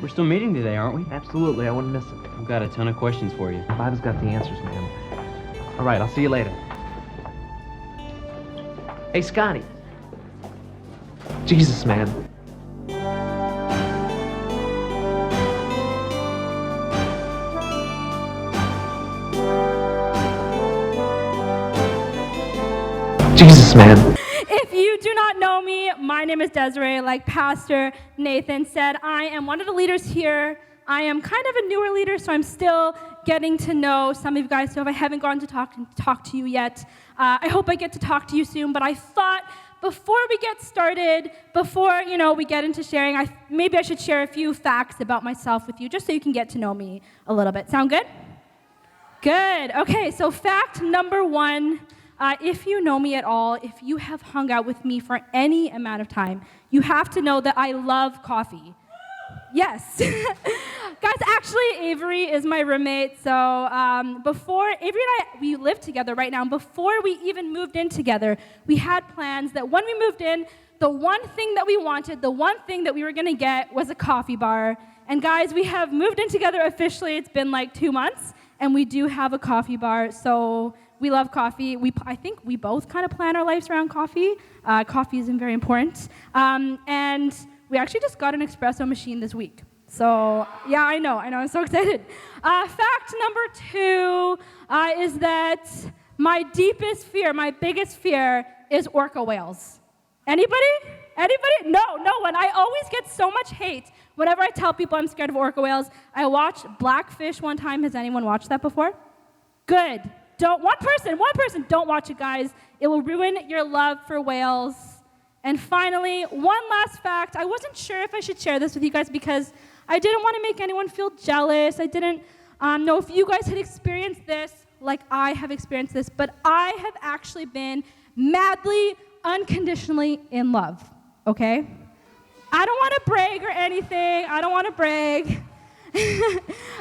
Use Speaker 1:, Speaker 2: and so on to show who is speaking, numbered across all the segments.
Speaker 1: We're still meeting today, aren't we?
Speaker 2: Absolutely, I wouldn't miss it.
Speaker 1: I've got a ton of questions for you.
Speaker 2: The Bible's got the answers, man. All right, I'll see you later. Hey, Scotty. Jesus, man. Jesus, man.
Speaker 3: If you do not know me, my name is Desiree. Like Pastor Nathan said, I am one of the leaders here. I am kind of a newer leader, so I'm still getting to know some of you guys. So if I haven't gone to talk to you yet, I hope I get to talk to you soon. But I thought before we get started, before we get into sharing, maybe I should share a few facts about myself with you, just so you can get to know me a little bit. Sound good? Good. Okay. So fact number one. If you know me at all, if you have hung out with me for any amount of time, you have to know that I love coffee. Yes. Guys, actually, Avery is my roommate. So before, Avery and I, we live together right now. And before we even moved in together, we had plans that when we moved in, the one thing that we wanted, the one thing that we were going to get was a coffee bar. And guys, we have moved in together officially. It's been like 2 months, and we do have a coffee bar. So we love coffee. I think we both kind of plan our lives around coffee. Coffee is very important. And we actually just got an espresso machine this week. So, yeah, I know, I'm so excited. Fact number two is that my deepest fear, my biggest fear is orca whales. Anybody? No one. I always get so much hate whenever I tell people I'm scared of orca whales. I watched Blackfish one time. Has anyone watched that before? Good. One person, don't watch it, guys. It will ruin your love for whales. And finally, one last fact. I wasn't sure if I should share this with you guys because I didn't want to make anyone feel jealous. I didn't know if you guys had experienced this like I have experienced this, but I have actually been madly, unconditionally in love, okay? I don't want to brag or anything. I don't want to brag.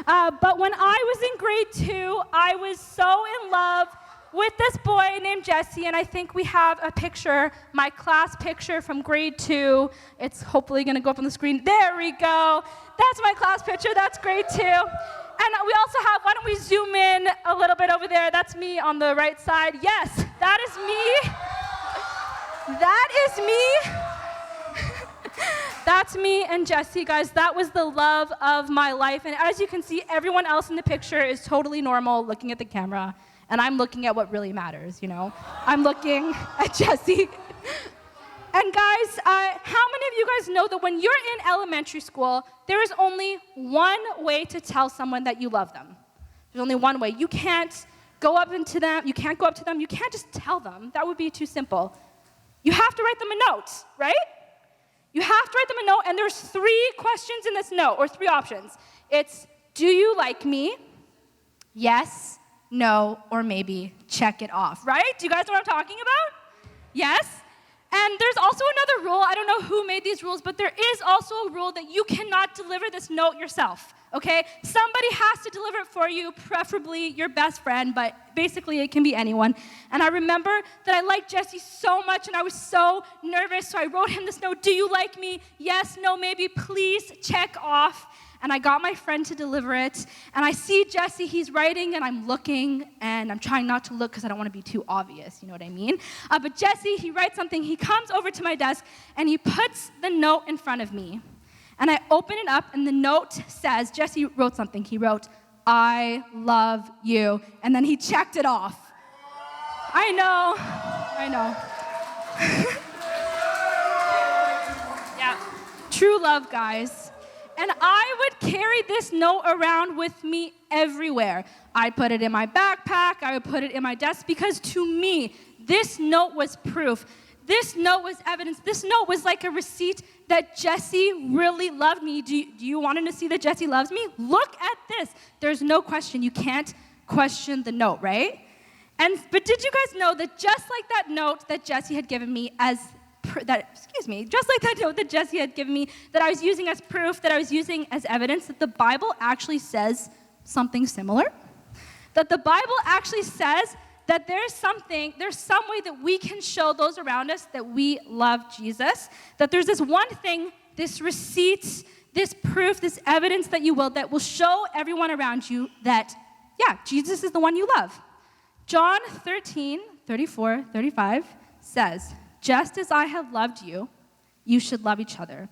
Speaker 3: But when I was in grade 2, I was so in love with this boy named Jesse, and I think we have a picture, my class picture from grade 2. It's hopefully going to go up on the screen. There we go. That's my class picture. That's grade 2. And we also have, why don't we zoom in a little bit over there? That's me on the right side. Yes, that is me. That is me. That's me and Jesse, guys. That was the love of my life. And as you can see, everyone else in the picture is totally normal looking at the camera. And I'm looking at what really matters, I'm looking at Jesse. And guys, how many of you guys know that when you're in elementary school, there is only one way to tell someone that you love them? There's only one way. You can't go up to them. You can't just tell them. That would be too simple. You have to write them a note, right? You have to write them a note, and there's 3 questions in this note, or 3 options. It's, do you like me? Yes, no, or maybe check it off, right? Do you guys know what I'm talking about? Yes? And there's also another rule. I don't know who made these rules, but there is also a rule that you cannot deliver this note yourself, okay? Somebody has to deliver it for you, preferably your best friend, but basically it can be anyone. And I remember that I liked Jesse so much, and I was so nervous, so I wrote him this note, do you like me? Yes, no, maybe, please check off. And I got my friend to deliver it, and I see Jesse, he's writing, and I'm looking, and I'm trying not to look because I don't want to be too obvious, you know what I mean? But Jesse, he writes something, he comes over to my desk, and he puts the note in front of me. And I open it up, and the note says, Jesse wrote something, he wrote, I love you, and then he checked it off. I know. Yeah, true love, guys. And I would carry this note around with me everywhere. I'd put it in my backpack. I would put it in my desk because to me, this note was proof. This note was evidence. This note was like a receipt that Jesse really loved me. Do you want him to see that Jesse loves me? Look at this. There's no question. You can't question the note, right? But did you guys know that just like that note that Jesse had given me just like that note that Jesse had given me, that I was using as proof, that I was using as evidence, that the Bible actually says something similar? That the Bible actually says that there's some way that we can show those around us that we love Jesus, that there's this one thing, this receipt, this proof, this evidence that will show everyone around you that, yeah, Jesus is the one you love. John 13:34-35 says, "Just as I have loved you, you should love each other.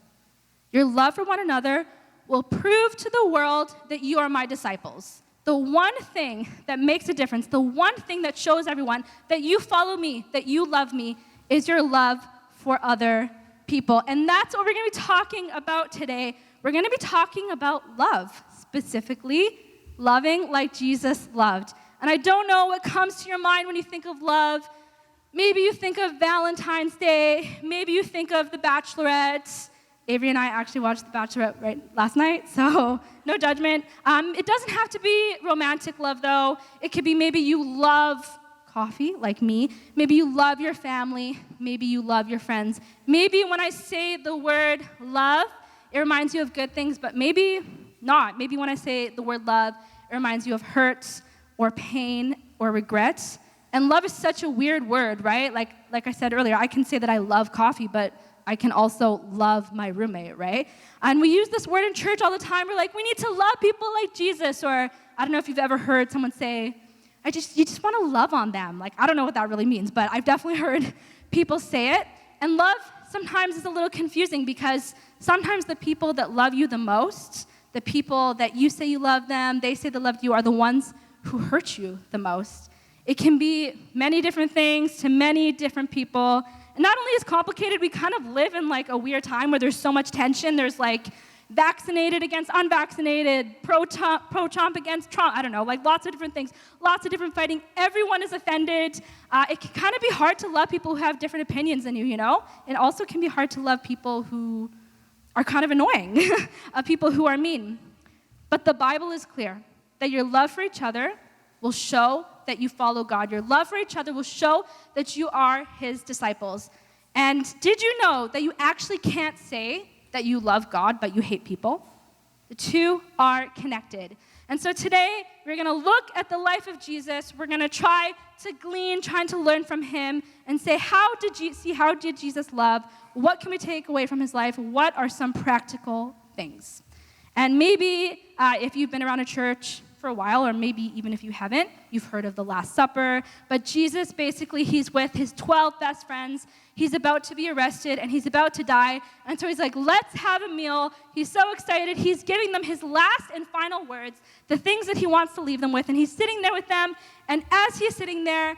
Speaker 3: Your love for one another will prove to the world that you are my disciples." The one thing that makes a difference, the one thing that shows everyone that you follow me, that you love me, is your love for other people. And that's what we're going to be talking about today. We're going to be talking about love, specifically loving like Jesus loved. And I don't know what comes to your mind when you think of love. Maybe you think of Valentine's Day. Maybe you think of The Bachelorette. Avery and I actually watched The Bachelorette last night, so no judgment. It doesn't have to be romantic love, though. It could be maybe you love coffee, like me. Maybe you love your family. Maybe you love your friends. Maybe when I say the word love, it reminds you of good things, but maybe not. Maybe when I say the word love, it reminds you of hurt or pain or regret. And love is such a weird word, right? Like I said earlier, I can say that I love coffee, but I can also love my roommate, right? And we use this word in church all the time. We're like, we need to love people like Jesus. Or I don't know if you've ever heard someone say, you just want to love on them. Like, I don't know what that really means, but I've definitely heard people say it. And love sometimes is a little confusing because sometimes the people that love you the most, the people that you say you love them, they say they love you, are the ones who hurt you the most. It can be many different things to many different people. And not only is it complicated, we kind of live in like a weird time where there's so much tension. There's like vaccinated against unvaccinated, pro-Trump against Trump. I don't know, like lots of different things, lots of different fighting. Everyone is offended. It can kind of be hard to love people who have different opinions than you, you know? It also can be hard to love people who are kind of annoying, people who are mean. But the Bible is clear that your love for each other will show that you follow God. Your love for each other will show that you are his disciples. And did you know that you actually can't say that you love God, but you hate people? The two are connected. And so today, we're going to look at the life of Jesus. We're going to try to glean, trying to learn from him, and say, how did Jesus love? What can we take away from his life? What are some practical things? And maybe if you've been around a church for a while, or maybe even if you haven't, you've heard of the Last Supper. But Jesus, basically, he's with his 12 best friends. He's about to be arrested, and he's about to die. And so he's like, let's have a meal. He's so excited. He's giving them his last and final words, the things that he wants to leave them with. And he's sitting there with them. And as he's sitting there,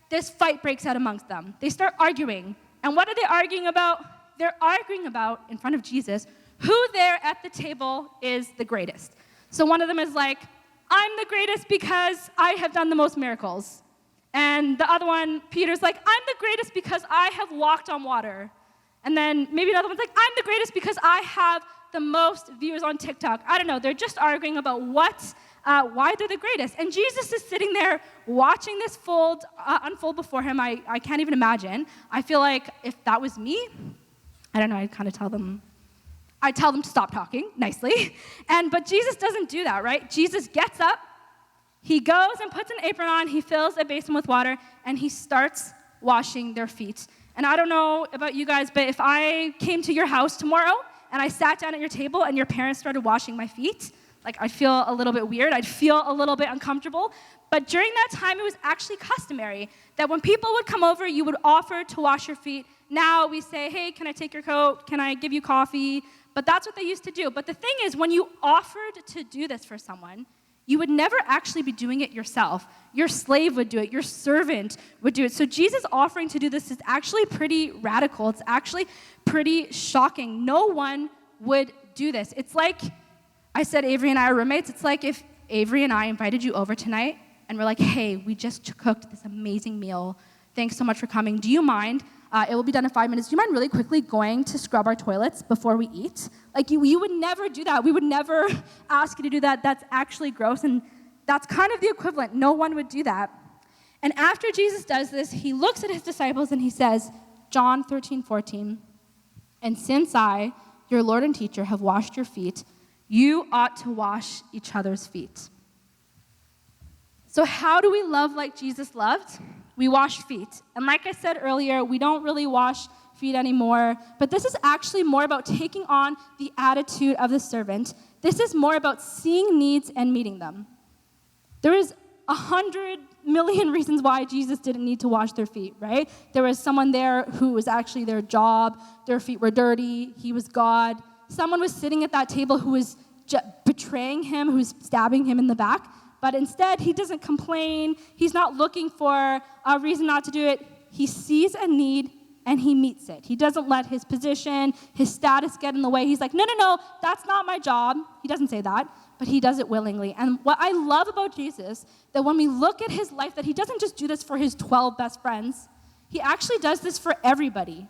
Speaker 3: this fight breaks out amongst them. They start arguing. And what are they arguing about? They're arguing about, in front of Jesus, who there at the table is the greatest. So one of them is like, I'm the greatest because I have done the most miracles. And the other one, Peter's like, I'm the greatest because I have walked on water. And then maybe another one's like, I'm the greatest because I have the most views on TikTok. I don't know. They're just arguing about why they're the greatest. And Jesus is sitting there watching this unfold before him. I can't even imagine. I feel like if that was me, I don't know, I'd kind of tell them to stop talking nicely. But Jesus doesn't do that, right? Jesus gets up, he goes and puts an apron on, he fills a basin with water, and he starts washing their feet. And I don't know about you guys, but if I came to your house tomorrow and I sat down at your table and your parents started washing my feet, like I'd feel a little bit weird, I'd feel a little bit uncomfortable. But during that time, it was actually customary that when people would come over, you would offer to wash your feet. Now we say, hey, can I take your coat? Can I give you coffee? But that's what they used to do. But the thing is, when you offered to do this for someone, you would never actually be doing it yourself. Your slave would do it. Your servant would do it. So Jesus offering to do this is actually pretty radical. It's actually pretty shocking. No one would do this. It's like, I said Avery and I are roommates. It's like if Avery and I invited you over tonight and we're like, hey, we just cooked this amazing meal. Thanks so much for coming. Do you mind? It will be done in 5 minutes. Do you mind really quickly going to scrub our toilets before we eat? Like, you would never do that. We would never ask you to do that. That's actually gross, and that's kind of the equivalent. No one would do that. And after Jesus does this, he looks at his disciples and he says, John 13:14, and since I, your Lord and teacher, have washed your feet, you ought to wash each other's feet. So how do we love like Jesus loved? We wash feet. And like I said earlier, we don't really wash feet anymore. But this is actually more about taking on the attitude of the servant. This is more about seeing needs and meeting them. There is 100 million reasons why Jesus didn't need to wash their feet, right? There was someone there who was actually their job. Their feet were dirty. He was God. Someone was sitting at that table who was betraying him, who was stabbing him in the back. But instead, he doesn't complain. He's not looking for a reason not to do it. He sees a need and he meets it. He doesn't let his position, his status get in the way. He's like, no, that's not my job. He doesn't say that, but he does it willingly. And what I love about Jesus, that when we look at his life, that he doesn't just do this for his 12 best friends. He actually does this for everybody.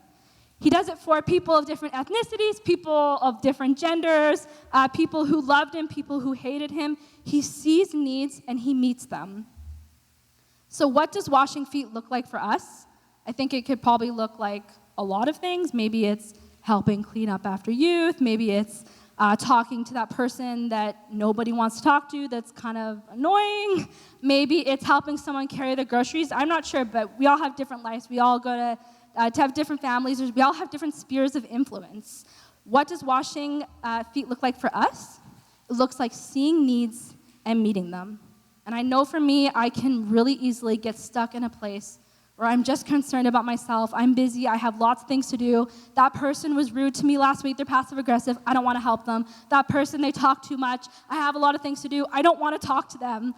Speaker 3: He does it for people of different ethnicities, people of different genders, people who loved him, people who hated him. He sees needs and he meets them. So what does washing feet look like for us? I think it could probably look like a lot of things. Maybe it's helping clean up after youth. Maybe it's talking to that person that nobody wants to talk to that's kind of annoying. Maybe it's helping someone carry their groceries. I'm not sure, but we all have different lives. We all go to have different families. We all have different spheres of influence. What does washing feet look like for us? It looks like seeing needs and meeting them. And I know for me, I can really easily get stuck in a place where I'm just concerned about myself. I'm busy. I have lots of things to do. That person was rude to me last week. They're passive aggressive. I don't want to help them. That person, they talk too much. I have a lot of things to do. I don't want to talk to them.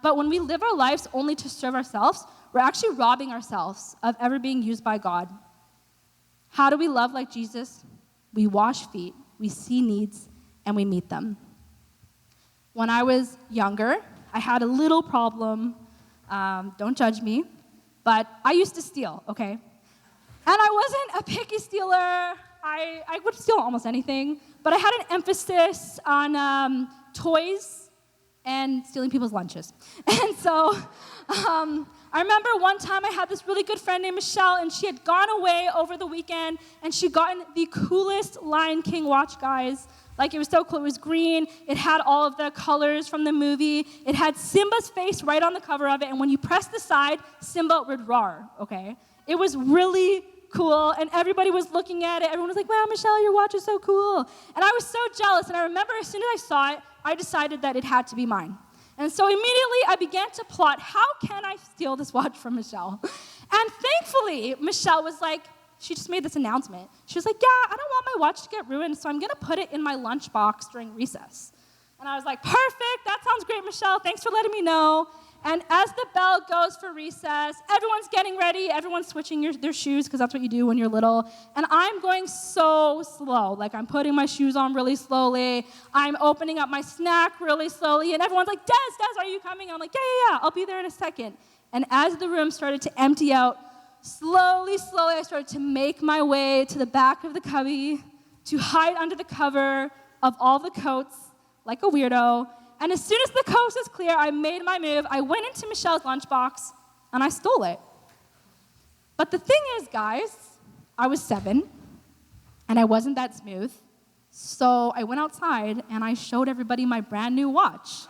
Speaker 3: But when we live our lives only to serve ourselves, we're actually robbing ourselves of ever being used by God. How do we love like Jesus? We wash feet, we see needs, and we meet them. When I was younger, I had a little problem. Don't judge me. But I used to steal, okay? And I wasn't a picky stealer. I would steal almost anything. But I had an emphasis on toys and stealing people's lunches. And so I remember one time I had this really good friend named Michelle, and she had gone away over the weekend, and she'd gotten the coolest Lion King watch, guys. Like, it was so cool. It was green. It had all of the colors from the movie. It had Simba's face right on the cover of it, and when you pressed the side, Simba would roar, okay? It was really cool, and everybody was looking at it. Everyone was like, wow, Michelle, your watch is so cool. And I was so jealous, and I remember as soon as I saw it, I decided that it had to be mine. And so immediately I began to plot, how can I steal this watch from Michelle? And thankfully, Michelle was like, she just made this announcement. She was like, yeah, I don't want my watch to get ruined, so I'm going to put it in my lunchbox during recess. And I was like, perfect, that sounds great, Michelle. Thanks for letting me know. And as the bell goes for recess, everyone's getting ready. Everyone's switching their shoes, because that's what you do when you're little. And I'm going so slow. Like, I'm putting my shoes on really slowly. I'm opening up my snack really slowly. And everyone's like, Des, are you coming? I'm like, yeah, I'll be there in a second. And as the room started to empty out, slowly, I started to make my way to the back of the cubby to hide under the cover of all the coats like a weirdo. And as soon as the coast was clear, I made my move. I went into Michelle's lunchbox, and I stole it. But the thing is, guys, I was 7, and I wasn't that smooth. So I went outside, and I showed everybody my brand new watch,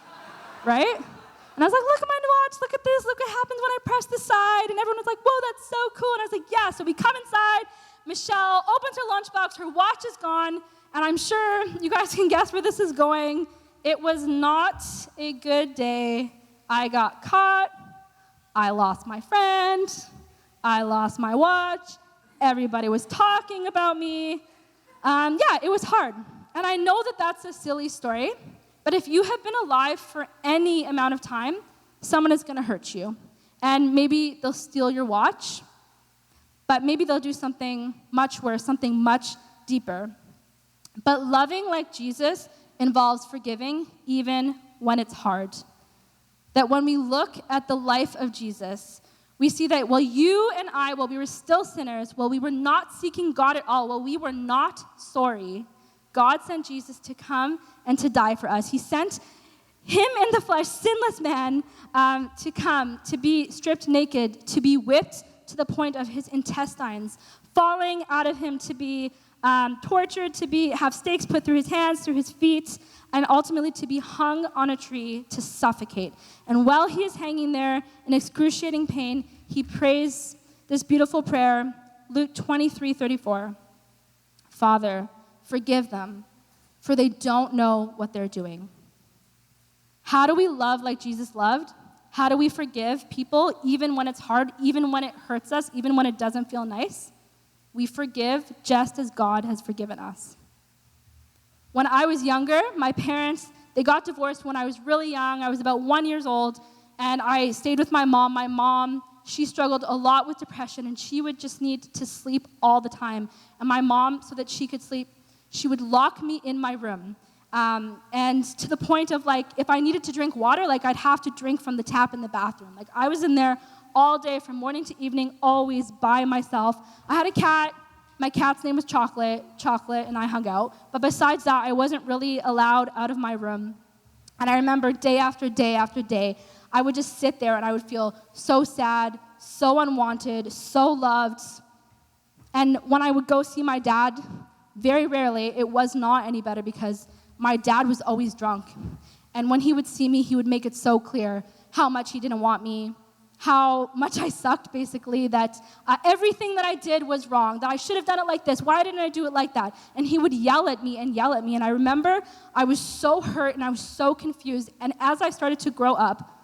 Speaker 3: right? And I was like, look at my new watch, look at this, look what happens when I press the side. And everyone was like, whoa, that's so cool. And I was like, yeah. So we come inside, Michelle opens her lunchbox, her watch is gone, and I'm sure you guys can guess where this is going. It was not a good day. I got caught. I lost my friend. I lost my watch. Everybody was talking about me. It was hard. And I know that that's a silly story, but if you have been alive for any amount of time, someone is going to hurt you. And maybe they'll steal your watch, but maybe they'll do something much worse, something much deeper. But loving like Jesus involves forgiving even when it's hard. That when we look at the life of Jesus, we see that while you and I, while we were still sinners, while we were not seeking God at all, while we were not sorry, God sent Jesus to come and to die for us. He sent him in the flesh, sinless man, to come, to be stripped naked, to be whipped to the point of his intestines, falling out of him, to be tortured, to have stakes put through his hands, through his feet, and ultimately to be hung on a tree to suffocate. And while he is hanging there in excruciating pain, he prays this beautiful prayer, Luke 23:34. Father, forgive them, for they don't know what they're doing. How do we love like Jesus loved? How do we forgive people even when it's hard, even when it hurts us, even when it doesn't feel nice? We forgive just as God has forgiven us. When I was younger, my parents, they got divorced when I was really young. I was about 1 year old, and I stayed with my mom. My mom, she struggled a lot with depression, and she would just need to sleep all the time. And my mom, so that she could sleep, she would lock me in my room. And to the point of, like, if I needed to drink water, like, I'd have to drink from the tap in the bathroom. Like, I was in there all day from morning to evening, always by myself. I had a cat. My cat's name was Chocolate, and I hung out. But besides that, I wasn't really allowed out of my room. And I remember day after day after day, I would just sit there and I would feel so sad, so unwanted, so loved. And when I would go see my dad, very rarely, it was not any better because my dad was always drunk. And when he would see me, he would make it so clear how much he didn't want me, how much I sucked, basically, that everything that I did was wrong, that I should have done it like this. Why didn't I do it like that? And he would yell at me. And I remember I was so hurt and I was so confused. And as I started to grow up,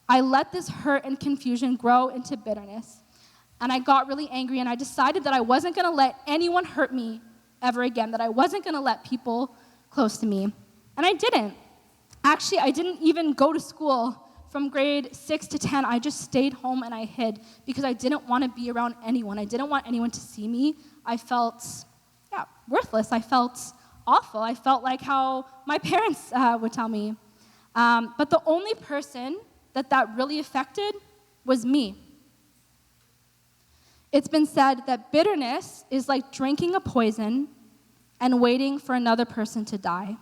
Speaker 3: I let this hurt and confusion grow into bitterness. And I got really angry, and I decided that I wasn't going to let anyone hurt me ever again, that I wasn't going to let people close to me. And I didn't. Actually, I didn't even go to school from grade 6 to 10. I just stayed home and I hid because I didn't want to be around anyone. I didn't want anyone to see me. I felt, worthless. I felt awful. I felt like how my parents would tell me. But the only person that really affected was me. It's been said that bitterness is like drinking a poison and waiting for another person to die.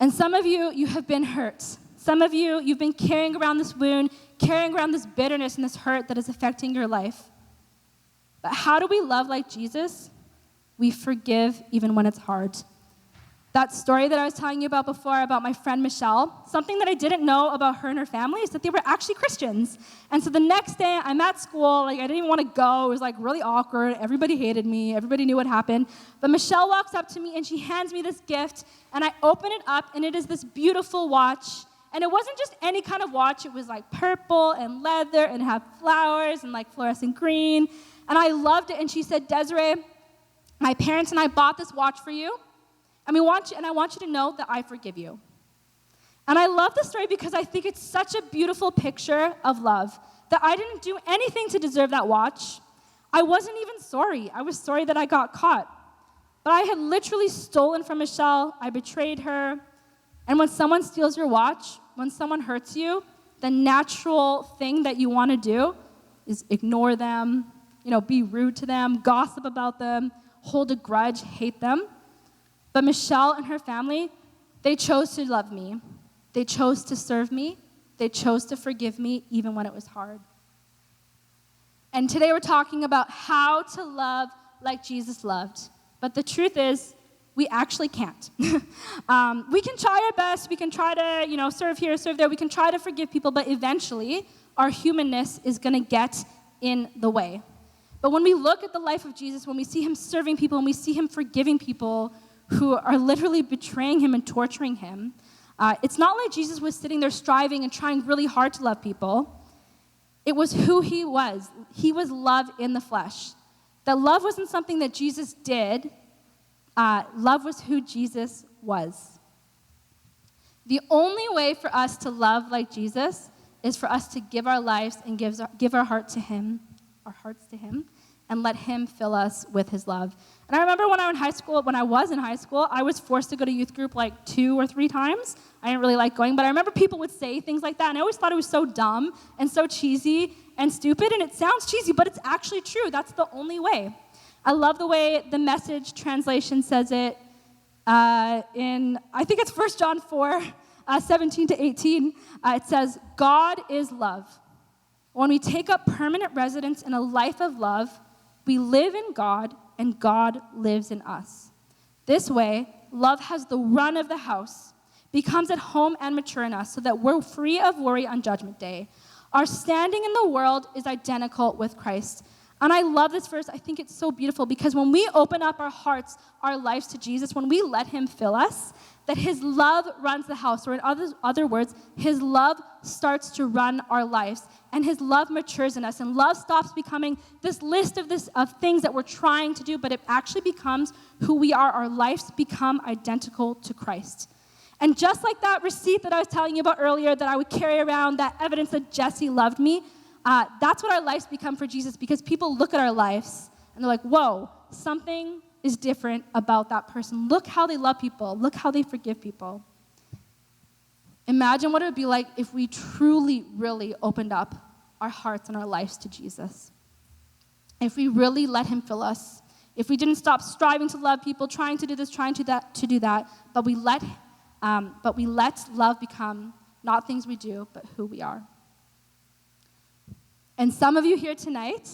Speaker 3: And some of you have been hurt. Some of you've been carrying around this wound, carrying around this bitterness and this hurt that is affecting your life. But how do we love like Jesus? We forgive even when it's hard. That story that I was telling you about before about my friend Michelle, something that I didn't know about her and her family is that they were actually Christians. And so the next day, I'm at school, like I didn't even want to go. It was like really awkward. Everybody hated me. Everybody knew what happened. But Michelle walks up to me and she hands me this gift, and I open it up, and it is this beautiful watch. And it wasn't just any kind of watch. It was like purple and leather and had flowers and like fluorescent green. And I loved it. And she said, Desiree, my parents and I bought this watch for you. And I want you to know that I forgive you. And I love this story because I think it's such a beautiful picture of love, that I didn't do anything to deserve that watch. I wasn't even sorry. I was sorry that I got caught. But I had literally stolen from Michelle. I betrayed her. And when someone steals your watch, when someone hurts you, the natural thing that you want to do is ignore them, be rude to them, gossip about them, hold a grudge, hate them. But Michelle and her family, they chose to love me. They chose to serve me. They chose to forgive me even when it was hard. And today we're talking about how to love like Jesus loved. But the truth is, we actually can't. We can try our best. We can try to, serve here, serve there. We can try to forgive people, but eventually our humanness is going to get in the way. But when we look at the life of Jesus, when we see him serving people, and we see him forgiving people who are literally betraying him and torturing him, it's not like Jesus was sitting there striving and trying really hard to love people. It was who he was. He was love in the flesh. That love wasn't something that Jesus did. Love was who Jesus was. The only way for us to love like Jesus is for us to give our lives and give our hearts to him, and let him fill us with his love. And I remember when I was in high school, I was forced to go to youth group like 2 or 3 times. I didn't really like going, but I remember people would say things like that, and I always thought it was so dumb and so cheesy and stupid, and it sounds cheesy, but it's actually true. That's the only way. I love the way the Message translation says it in, I think it's 1 John 4, 17 to 18. It says, God is love. When we take up permanent residence in a life of love, we live in God, and God lives in us. This way, love has the run of the house, becomes at home and mature in us, so that we're free of worry on Judgment Day. Our standing in the world is identical with Christ. And I love this verse. I think it's so beautiful because when we open up our hearts, our lives to Jesus, when we let him fill us, that his love runs the house. Or in other words, his love starts to run our lives. And his love matures in us. And love stops becoming this list of things that we're trying to do, but it actually becomes who we are. Our lives become identical to Christ. And just like that receipt that I was telling you about earlier, that I would carry around, that evidence that Jesse loved me, that's what our lives become for Jesus, because people look at our lives and they're like, whoa, something is different about that person. Look how they love people. Look how they forgive people. Imagine what it would be like if we truly, really opened up our hearts and our lives to Jesus. If we really let him fill us. If we didn't stop striving to love people, trying to do this, trying to do that, but we let love become not things we do, but who we are. And some of you here tonight,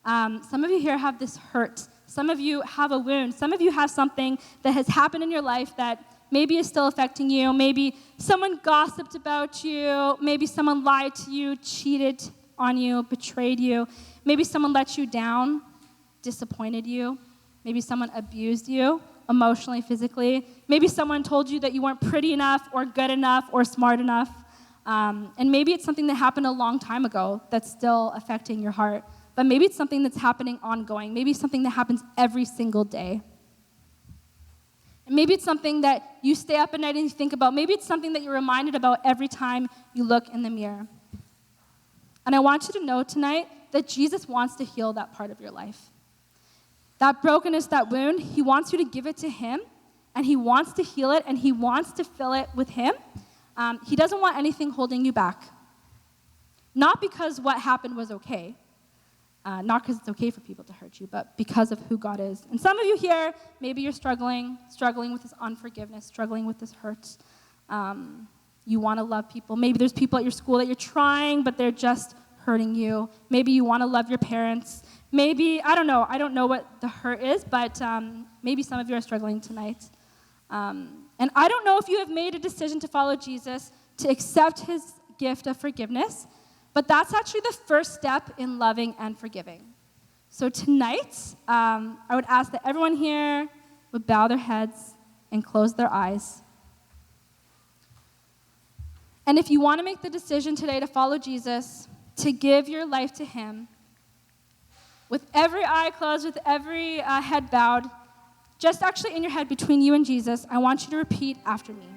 Speaker 3: some of you here have this hurt. Some of you have a wound. Some of you have something that has happened in your life that maybe is still affecting you. Maybe someone gossiped about you. Maybe someone lied to you, cheated on you, betrayed you. Maybe someone let you down, disappointed you. Maybe someone abused you emotionally, physically. Maybe someone told you that you weren't pretty enough or good enough or smart enough. And maybe it's something that happened a long time ago that's still affecting your heart. But maybe it's something that's happening ongoing. Maybe it's something that happens every single day. And maybe it's something that you stay up at night and you think about. Maybe it's something that you're reminded about every time you look in the mirror. And I want you to know tonight that Jesus wants to heal that part of your life. That brokenness, that wound, he wants you to give it to him, and he wants to heal it, and he wants to fill it with him. He doesn't want anything holding you back. Not because what happened was okay. Not because it's okay for people to hurt you, but because of who God is. And some of you here, maybe you're struggling with this unforgiveness, struggling with this hurt. You want to love people. Maybe there's people at your school that you're trying, but they're just hurting you. Maybe you want to love your parents. Maybe, I don't know what the hurt is, but maybe some of you are struggling tonight. And I don't know if you have made a decision to follow Jesus, to accept his gift of forgiveness, but that's actually the first step in loving and forgiving. So tonight, I would ask that everyone here would bow their heads and close their eyes. And if you want to make the decision today to follow Jesus, to give your life to him, with every eye closed, with every head bowed, just actually in your head between you and Jesus, I want you to repeat after me.